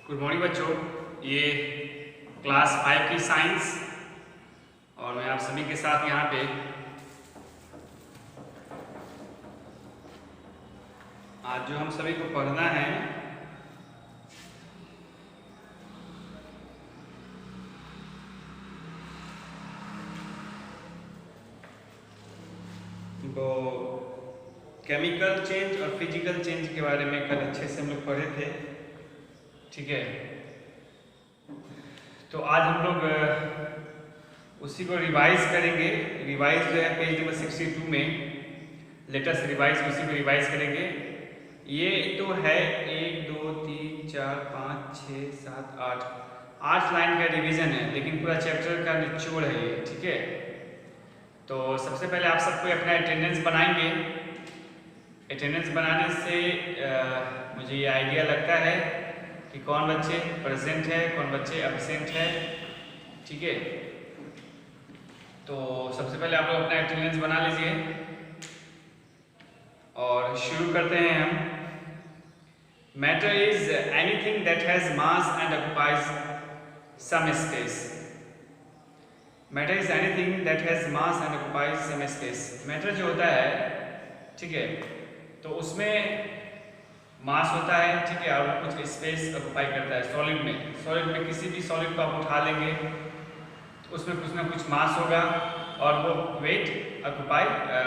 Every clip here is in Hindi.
गुड मॉर्निंग बच्चों। ये क्लास 5 की साइंस और मैं आप सभी के साथ यहाँ पे आज जो हम सभी को पढ़ना है वो केमिकल चेंज और फिजिकल चेंज के बारे में कल अच्छे से हम लोग पढ़े थे। ठीक है, तो आज हम लोग उसी को रिवाइज करेंगे। रिवाइज जो है पेज नंबर 62 में लेटेस्ट रिवाइज, उसी को रिवाइज करेंगे। ये तो है 1 2 3 4 5 6 7 8 लाइन का रिवीजन है, लेकिन पूरा चैप्टर का निचोड़ है ये। ठीक है, तो सबसे पहले आप सबको अपना अटेंडेंस बनाएंगे। अटेंडेंस बनाने से मुझे ये आइडिया लगता है कि कौन बच्चे प्रेजेंट है, कौन बच्चे एब्सेंट है। ठीक है, तो सबसे पहले आप लोग अपना अटेंडेंस बना लीजिए और शुरू करते हैं हम। Matter is anything that has mass and occupies some space. Matter is anything that has mass and occupies some space. Matter जो होता है, ठीक है, तो उसमें मास होता है, ठीक है, और कुछ स्पेस ऑक्युपाई करता है। सॉलिड में किसी भी सॉलिड को आप उठा लेंगे तो उसमें कुछ ना कुछ मास होगा और वो वेट ऑक्युपाई,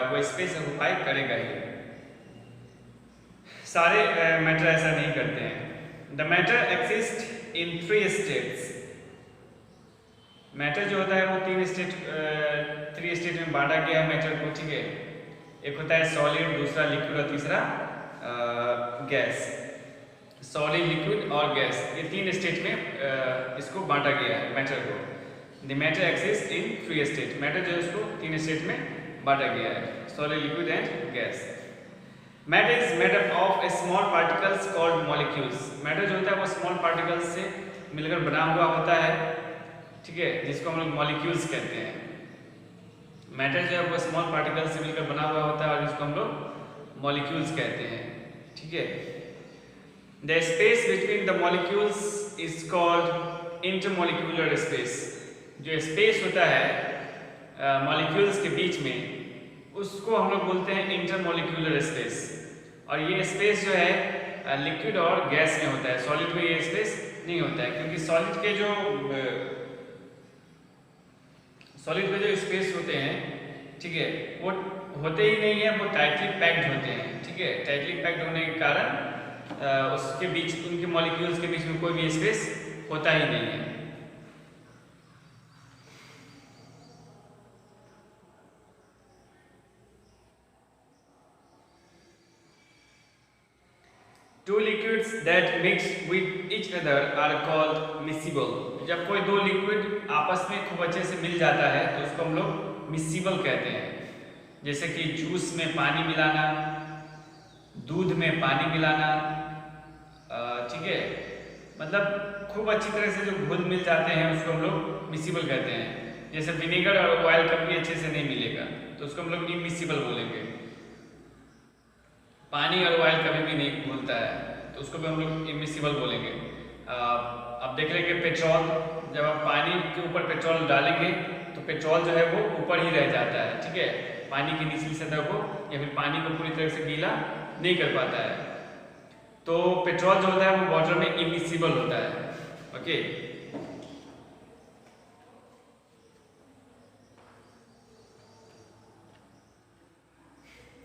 वो स्पेस ऑक्युपाई करेगा ही। सारे मैटर ऐसा नहीं करते हैं। The matter exist in 3 states. Matter जो होता है वो 3 स्टेट में बांटा गया है मैटर को। ठीक है, एक होता है सॉलिड, दूसरा लिक्विड और तीसरा गैस। सॉलिड, लिक्विड और गैस, ये 3 स्टेट में इसको बांटा गया है मैटर को। The matter exist in 3 state. Matter जो है उसको 3 स्टेट में बांटा गया है, solid, liquid and gas. Matter is made up of small particles called molecules. Matter जो होता है वो स्मॉल पार्टिकल्स से मिलकर बना हुआ होता है, ठीक है, जिसको हम लोग मॉलिक्यूल्स कहते हैं। मैटर जो है वो स्मॉल पार्टिकल्स से मिलकर बना हुआ होता है और जिसको हम लोग मॉलिक्यूल्स कहते हैं। ठीक है, the space between the molecules is called intermolecular space. जो स्पेस होता है मॉलिक्यूल्स के बीच में, उसको हम लोग बोलते हैं इंटरमॉलिक्यूलर स्पेस। और ये स्पेस जो है लिक्विड और गैस में होता है, सॉलिड में ये स्पेस नहीं होता है, क्योंकि सॉलिड के जो स्पेस होते हैं, ठीक है, वो होते ही नहीं है, वो टाइटली पैक्ड होते हैं। ठीक है, टाइटली पैक्ड होने के कारण उसके बीच, उनके मॉलिक्यूल्स के बीच में कोई भी स्पेस होता ही नहीं है। Two liquids that mix with each other are called miscible. जब कोई दो लिक्विड आपस में खूब अच्छे से मिल जाता है तो उसको हम लोग मिक्सिबल कहते हैं। जैसे कि जूस में पानी मिलाना, दूध में पानी मिलाना, ठीक है, मतलब खूब अच्छी तरह से जो घुल मिल जाते हैं उसको हम लोग मिक्सिबल कहते हैं। जैसे विनेगर और ऑयल कभी अच्छे से नहीं मिलेगा तो उसको हम लोग इमिक्सिबल बोलेंगे। पानी और ऑयल कभी भी नहीं घुलता है तो उसको भी हम लोग इमिक्सिबल बोलेंगे। अब देख लेंगे पेट्रोल, जब आप पानी के ऊपर पेट्रोल डालेंगे तो पेट्रोल जो है वो ऊपर ही रह जाता है, ठीक है, पानी की निचली सतह को या फिर पानी को पूरी तरह से गीला नहीं कर पाता है। तो पेट्रोल जो होता है वो वाटर में इमिक्सिबल होता है। Okay,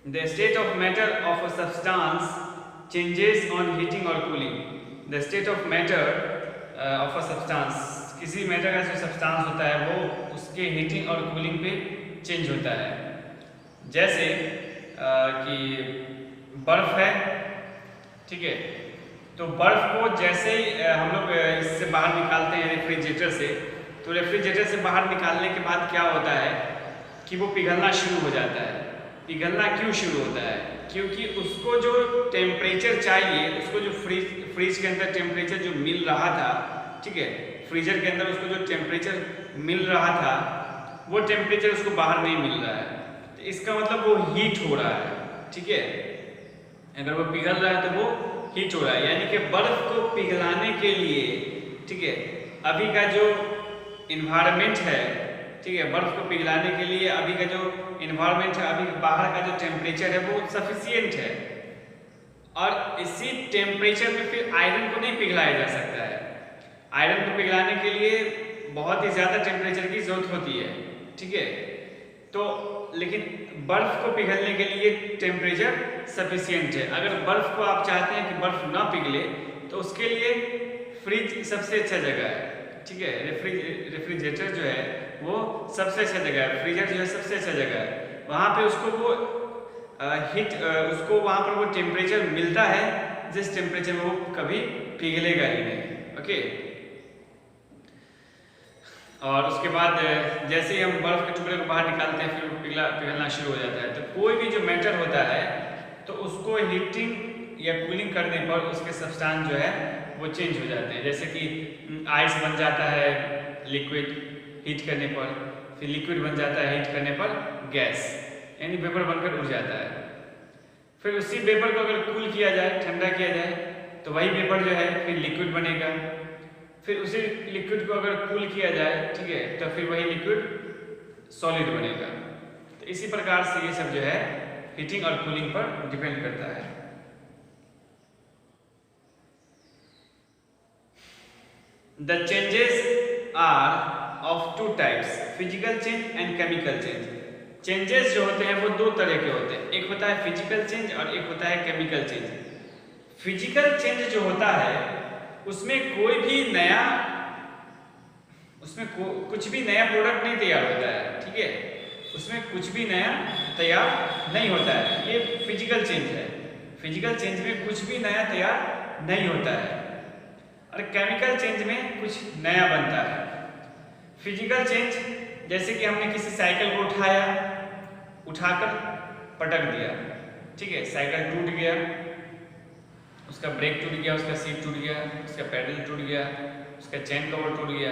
The state of matter of a substance changes on heating or cooling. The state of matter of a substance, किसी मैटर का जो सब्सटेंस होता है वो उसके हीटिंग और कूलिंग पे चेंज होता है। जैसे कि बर्फ है, ठीक है, तो बर्फ को जैसे ही हम लोग इससे बाहर निकालते हैं रेफ्रिजरेटर से, तो रेफ्रिजरेटर से बाहर निकालने के बाद क्या होता है कि वो पिघलना शुरू हो जाता है। पिघलना क्यों शुरू होता है? क्योंकि उसको जो टेम्परेचर चाहिए, उसको जो फ्रिज के अंदर टेम्परेचर जो मिल रहा था, ठीक है, फ्रीजर के अंदर उसको जो टेम्परेचर मिल रहा था वो टेम्परेचर उसको बाहर नहीं मिल रहा है। तो इसका मतलब वो हीट हो रहा है। ठीक है, अगर वो पिघल रहा है तो वो हीट हो रहा है, यानी कि बर्फ को पिघलाने के लिए, ठीक है, अभी का जो इन्वायरमेंट है, ठीक है, बर्फ को पिघलाने के लिए अभी का जो इन्वायरमेंट है, अभी बाहर का जो टेम्परेचर है वो सफिशियंट है, और इसी टेम्परेचर में फिर आयरन को नहीं पिघलाया जा सकता है। आयरन को पिघलाने के लिए बहुत ही ज़्यादा टेम्परेचर की जरूरत होती है, ठीक है, तो लेकिन बर्फ को पिघलने के लिए टेम्परेचर सफिशियंट है। अगर बर्फ को आप चाहते हैं कि बर्फ ना पिघले तो उसके लिए फ्रिज सबसे अच्छा जगह है, ठीक है, रेफ्रिजरेटर जो है वो सबसे अच्छा जगह है, फ्रीजर जो है सबसे अच्छा जगह है। वहाँ पे उसको वो उसको वहाँ पर वो टेम्परेचर मिलता है जिस टेम्परेचर में वो कभी पिघलेगा ही नहीं, ओके। और उसके बाद जैसे ही हम बर्फ के टुकड़े को बाहर निकालते हैं फिर वो पिघलना शुरू हो जाता है। तो कोई भी जो मैटर होता है तो उसको हीटिंग या कूलिंग करने पर उसके सब्सटेंस जो है वो चेंज हो जाते हैं। जैसे कि आइस बन जाता है लिक्विड हीट करने पर, फिर लिक्विड बन जाता है हीट करने पर गैस, यानी वेपर बनकर उड़ जाता है। फिर उसी वेपर को अगर कूल किया जाए, ठंडा किया जाए, तो वही वेपर जो है फिर लिक्विड बनेगा। फिर उसी लिक्विड को अगर कूल किया जाए, ठीक है, तो फिर वही लिक्विड सॉलिड बनेगा। तो इसी प्रकार से ये सब जो है हीटिंग और कूलिंग पर डिपेंड करता है। The changes are of two types, physical change and chemical change. Changes जो होते हैं वो दो तरह के होते हैं, एक होता है फिजिकल चेंज और एक होता है केमिकल चेंज। फिजिकल चेंज जो होता है उसमें कोई भी नया कुछ भी नया प्रोडक्ट नहीं तैयार होता है, ठीक है, उसमें कुछ भी नया तैयार नहीं होता है, ये फिजिकल चेंज है। फिजिकल चेंज में कुछ भी नया तैयार नहीं होता है, और केमिकल चेंज में कुछ नया बनता है। फिजिकल चेंज जैसे कि हमने किसी साइकिल को उठाकर पटक दिया, ठीक है, साइकिल टूट गया, उसका ब्रेक टूट गया, उसका सीट टूट गया, उसका पैडल टूट गया, उसका चेन कवर टूट गया,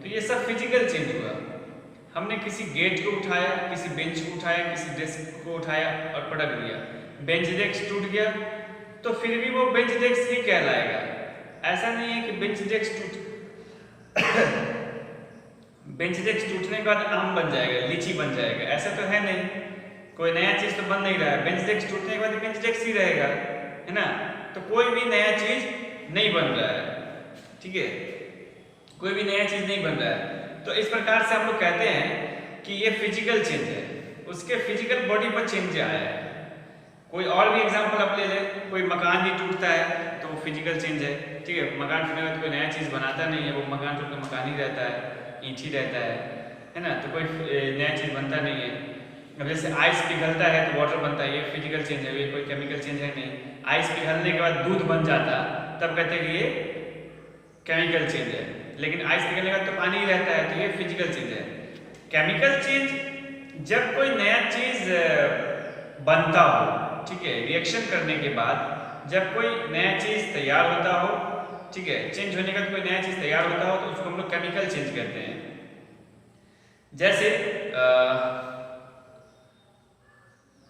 तो ये सब फिजिकल चेंज हुआ। हमने किसी गेट को उठाया, किसी बेंच को उठाया, किसी डेस्क को उठाया और पटक दिया, बेंच डेस्क टूट गया, तो फिर भी वो बेंच डेस्क ही कहलाएगा। ऐसा नहीं है कि बेंच डेस्क टूटने के बाद आम बन जाएगा, लीची बन जाएगा, ऐसा तो है नहीं, कोई नया चीज तो बन नहीं रहा है। बेंच डेस्क टूटने के बाद बेंच डेस्क ही रहेगा, है ना, तो कोई भी नया चीज नहीं बन रहा है, ठीक है, कोई भी नया चीज नहीं बन रहा है। तो इस प्रकार से हम लोग कहते हैं कि ये फिजिकल चेंज है, उसके फिजिकल बॉडी पर चेंज आया है। कोई और भी एग्जांपल आप ले लें, कोई मकान ही टूटता है तो वो फिजिकल चेंज है, ठीक है, मकान टूटने में तो कोई नया चीज बनाता नहीं है, वो मकान टूटने मकान ही रहता है, ईंट ही रहता है ना, तो कोई नया चीज बनता नहीं है। अब जैसे आइस पिघलता है तो वाटर बनता है, ये फिजिकल चेंज है, ये कोई केमिकल चेंज है नहीं। आइस पिघलने के बाद दूध बन जाता तब कहते हैं कि ये केमिकल चेंज है, लेकिन आइस पिघलने के बाद तो पानी ही रहता है, तो ये फिजिकल चेंज है। केमिकल चेंज जब कोई नया चीज बनता हो, ठीक है, रिएक्शन करने के बाद जब कोई नया चीज तैयार होता हो, ठीक है, चेंज होने का कोई नया चीज तैयार होता हो तो उसको हम लोग केमिकल चेंज कहते हैं। जैसे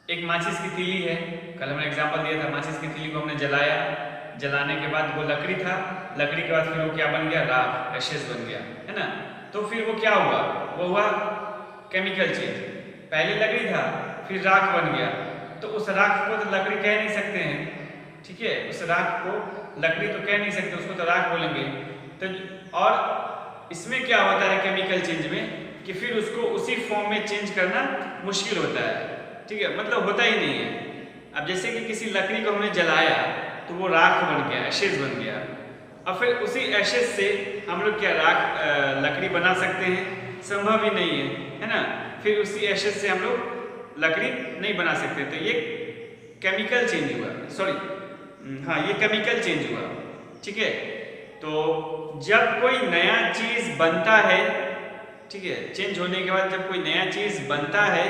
एक माचिस की तीली है, कल हमने एग्जांपल दिया था, माचिस की तीली को हमने जलाया, जलाने के बाद वो लकड़ी था, लकड़ी के बाद फिर वो क्या बन गया, राख, एशेस बन गया, है ना, तो फिर वो क्या हुआ, वो हुआ केमिकल चेंज। पहले लकड़ी था फिर राख बन गया, तो उस राख को तो लकड़ी कह नहीं सकते हैं, ठीक है, उस राख को लकड़ी तो कह नहीं सकते, उसको तो राख बोलेंगे। तो और इसमें क्या होता है केमिकल चेंज में कि फिर उसको उसी फॉर्म में चेंज करना मुश्किल होता है, ठीक है, मतलब होता ही नहीं है। अब जैसे कि किसी लकड़ी को हमने जलाया तो वो राख बन गया, एशेज बन गया, और फिर उसी एशेज से हम लोग क्या राख लकड़ी बना सकते हैं, संभव ही नहीं है ना। फिर उसी एशेज से हम लोग लकड़ी नहीं बना सकते, तो ये केमिकल चेंज हुआ, सॉरी हाँ, ये केमिकल चेंज हुआ, ठीक है। तो जब कोई नया चीज बनता है, ठीक है, चेंज होने के बाद जब कोई नया चीज बनता है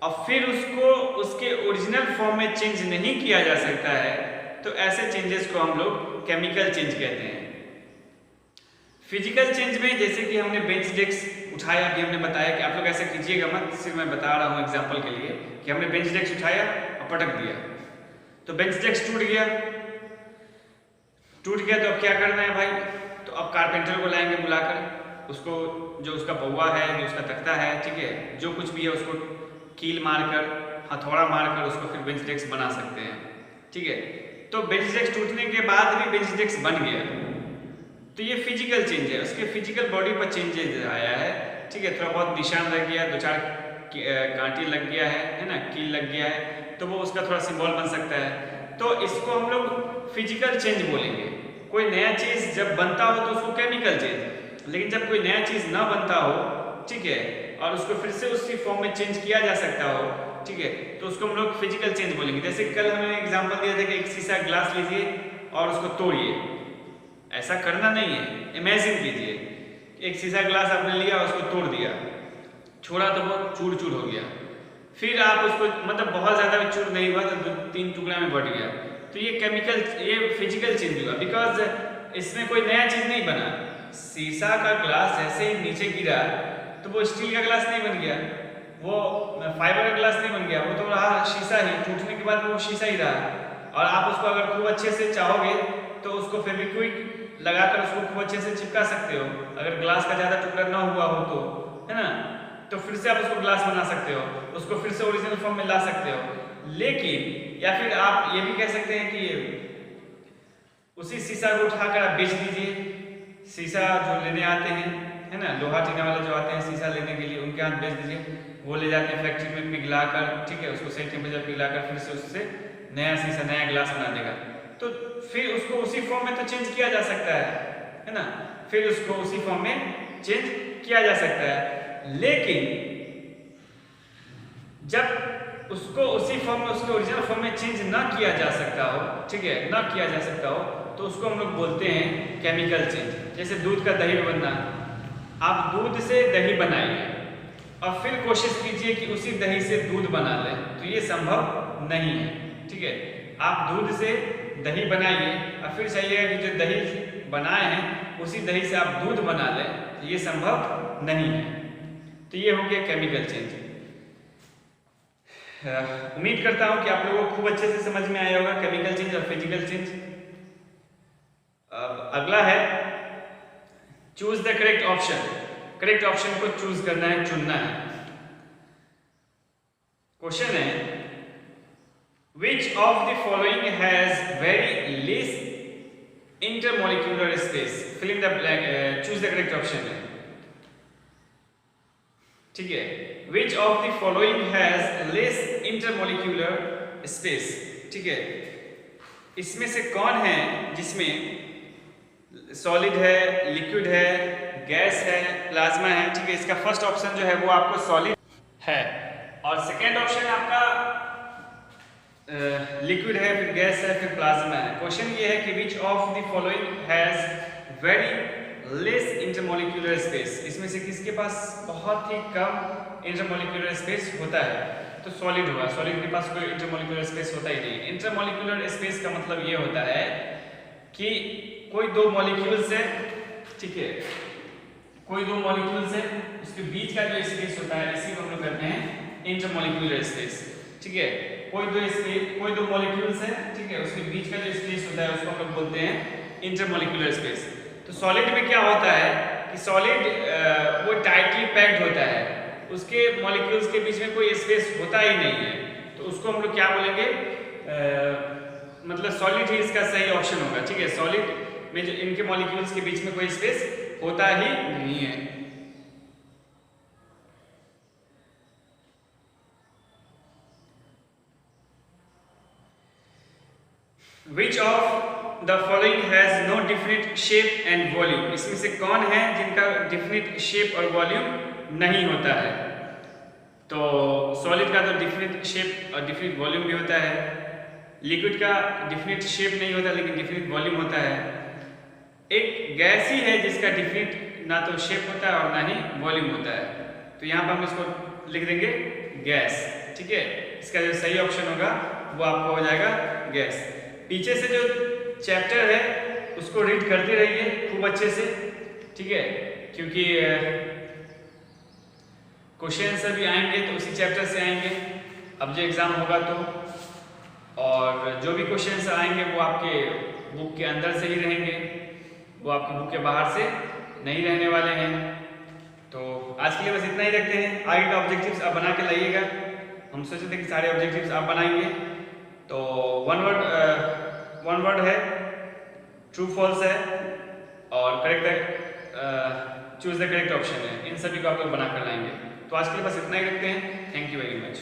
और फिर उसको उसके ओरिजिनल फॉर्म में चेंज नहीं किया जा सकता है, तो ऐसे चेंजेस को हम लोग केमिकल चेंज कहते हैं। फिजिकल चेंज में जैसे कि हमने बेंच डेस्क उठाया, अभी हमने बताया कि आप लोग ऐसा कीजिएगा मत, सिर्फ मैं बता रहा हूँ एग्जांपल के लिए कि हमने बेंच डेस्क उठाया और पटक दिया, तो बेंच डेस्क टूट गया, टूट गया तो अब क्या करना है भाई, तो अब कारपेंटर को लाएंगे बुलाकर, उसको जो उसका पौवा है, जो उसका तख्ता है, ठीक है, जो कुछ भी है उसको कील मारकर, हथौड़ा मारकर उसको फिर बेंच डेस्क बना सकते हैं, ठीक है। तो बेंच डेस्क टूटने के बाद भी बेंच डेस्क बन गया, तो ये फिजिकल चेंज है, उसके फिजिकल बॉडी पर चेंजेस आया है, ठीक है। थोड़ा बहुत निशान लग गया, 2-4 कांटे लग गया है ना, कील लग गया है, तो वो उसका थोड़ा सिंबल बन सकता है। तो इसको हम लोग फिजिकल चेंज बोलेंगे। कोई नया चीज़ जब बनता हो तो उसको केमिकल चेंज, लेकिन जब कोई नया चीज़ ना बनता हो, ठीक है, और उसको फिर से उसी फॉर्म में चेंज किया जा सकता हो, ठीक है, तो उसको हम लोग फिजिकल चेंज बोलेंगे। जैसे कल हमने एग्जांपल दिया था कि एक शीशा ग्लास लीजिए और उसको तोड़िए, ऐसा करना नहीं है, इमेजिन कीजिए एक शीशा ग्लास आपने लिया और उसको तोड़ दिया, छोड़ा तो वो चूर चूर हो गया, फिर आप उसको मतलब बहुत ज़्यादा भी चूर नहीं हुआ तो 2-3 टुकड़ा में बढ़ गया, तो ये केमिकल, ये फिजिकल चेंज हुआ, बिकॉज इसमें कोई नया चीज़ नहीं बना। शीशा का ग्लास जैसे ही नीचे गिरा तो वो स्टील का ग्लास नहीं बन गया, वो फाइबर का ग्लास नहीं बन गया, वो तो रहा शीशा ही, टूटने के बाद वो शीशा ही रहा। और आप उसको अगर खूब अच्छे से चाहोगे तो उसको फेविक्विक लगाकर उसको खूब अच्छे से चिपका सकते हो, अगर ग्लास का ज़्यादा टुकड़ा ना हुआ हो तो, है ना, तो फिर से आप उसको ग्लास बना सकते हो, उसको फिर से ओरिजिनल फॉर्म में ला सकते हो। लेकिन या फिर आप ये भी कह सकते हैं कि उसी शीशा को उठाकर आप बेच दीजिए, शीशा जो लेने आते हैं, है ना, लोहा टीना वाले जो आते हैं शीशा लेने के लिए, उनके हाथ बेच दीजिए, वो ले जाते हैं फैक्ट्री में पिघलाकर, ठीक है, उसको सही टेम्परेचर पिघलाकर फिर से उससे नया शीशा, नया ग्लास बना देगा। तो फिर उसको उसी फॉर्म में तो चेंज किया जा सकता है ना, फिर उसको उसी फॉर्म में चेंज किया जा सकता है। लेकिन जब उसको उसी फॉर्म में, उसके ओरिजिनल फॉर्म में चेंज ना किया जा सकता हो, ठीक है, ना किया जा सकता हो, तो उसको हम लोग बोलते हैं केमिकल चेंज। जैसे दूध का दही बनना, आप दूध से दही बनाइए और फिर कोशिश कीजिए कि उसी दही से दूध बना लें, तो ये संभव नहीं है, ठीक है। आप दूध से दही बनाइए और फिर चाहिएगा कि जो दही बनाए हैं उसी दही से आप दूध बना लें, तो ये संभव नहीं है। तो ये हो गया केमिकल चेंज। उम्मीद करता हूं कि आप लोगों को खूब अच्छे से समझ में आया होगा केमिकल चेंज और फिजिकल चेंज। अगला है choose the correct option. Correct option को चूज करना है, चुनना है। क्वेश्चन है which of the following has very least intermolecular space? fill in the blank, choose the correct option है, ठीक है। which of the following has less intermolecular space, ठीक है। इसमें से कौन है जिसमें सॉलिड है, लिक्विड है, गैस है, प्लाज्मा है, ठीक है। इसका फर्स्ट ऑप्शन जो है वो आपको सॉलिड है और सेकेंड ऑप्शन आपका लिक्विड है, फिर गैस है, फिर प्लाज्मा है। क्वेश्चन ये है कि which of the following has very less intermolecular space, इसमें से किसके पास बहुत ही कम इंटरमोलिक्यूलर स्पेस होता है, तो सॉलिड होगा। सॉलिड के पास कोई इंटरमोलिक्यूलर स्पेस होता ही नहीं। इंटरमोलिक्यूलर स्पेस का मतलब ये होता है कि कोई दो मॉलिक्यूल्स है, ठीक है, कोई दो मॉलिक्यूल्स है, उसके बीच का जो स्पेस होता है इसी को हम लोग कहते हैं इंटरमोलिक्यूलर स्पेस, ठीक है। कोई दो मॉलिक्यूल्स है, ठीक है, उसके बीच का जो स्पेस होता है उसको हम लोग बोलते हैं इंटरमोलिक्यूलर स्पेस। तो सॉलिड में क्या होता है कि सॉलिड वो टाइटली पैक्ड होता है, उसके मॉलिक्यूल्स के बीच में कोई स्पेस होता ही नहीं है, तो उसको हम लोग क्या बोलेंगे, मतलब सॉलिड ही इसका सही ऑप्शन होगा, ठीक है। सॉलिड में जो इनके मॉलिक्यूल्स के बीच में कोई स्पेस होता ही नहीं है। Which of the following has no definite shape and volume? इसमें से कौन है जिनका definite shape और volume नहीं होता है? तो सॉलिड का तो definite shape और definite volume भी होता है, लिक्विड का definite shape नहीं होता लेकिन definite volume होता है, एक गैस ही है जिसका definite ना तो shape होता है और ना ही volume होता है। तो यहाँ पर हम इसको लिख देंगे गैस, ठीक है। इसका जो सही ऑप्शन होगा वो आपको हो जाएगा गैस। पीछे से जो चैप्टर है उसको रीड करते रहिए खूब अच्छे से, ठीक है, क्योंकि क्वेश्चन सभी आएंगे तो उसी चैप्टर से आएंगे अब जो एग्जाम होगा तो, और जो भी क्वेश्चन आएंगे वो आपके बुक के अंदर से ही रहेंगे, वो आपकी बुक के बाहर से नहीं रहने वाले हैं। तो आज के लिए बस इतना ही रखते हैं। आगे का ऑब्जेक्टिव्स आप बना के लाइएगा। हम सोचे थे कि सारे ऑब्जेक्टिव्स आप बनाएंगे। तो वन वर्ड है, ट्रू फॉल्स है और correct choose the correct option है। इन सभी को आप लोग बना कर लाएंगे। तो आज के लिए बस इतना ही रखते हैं। Thank you very much.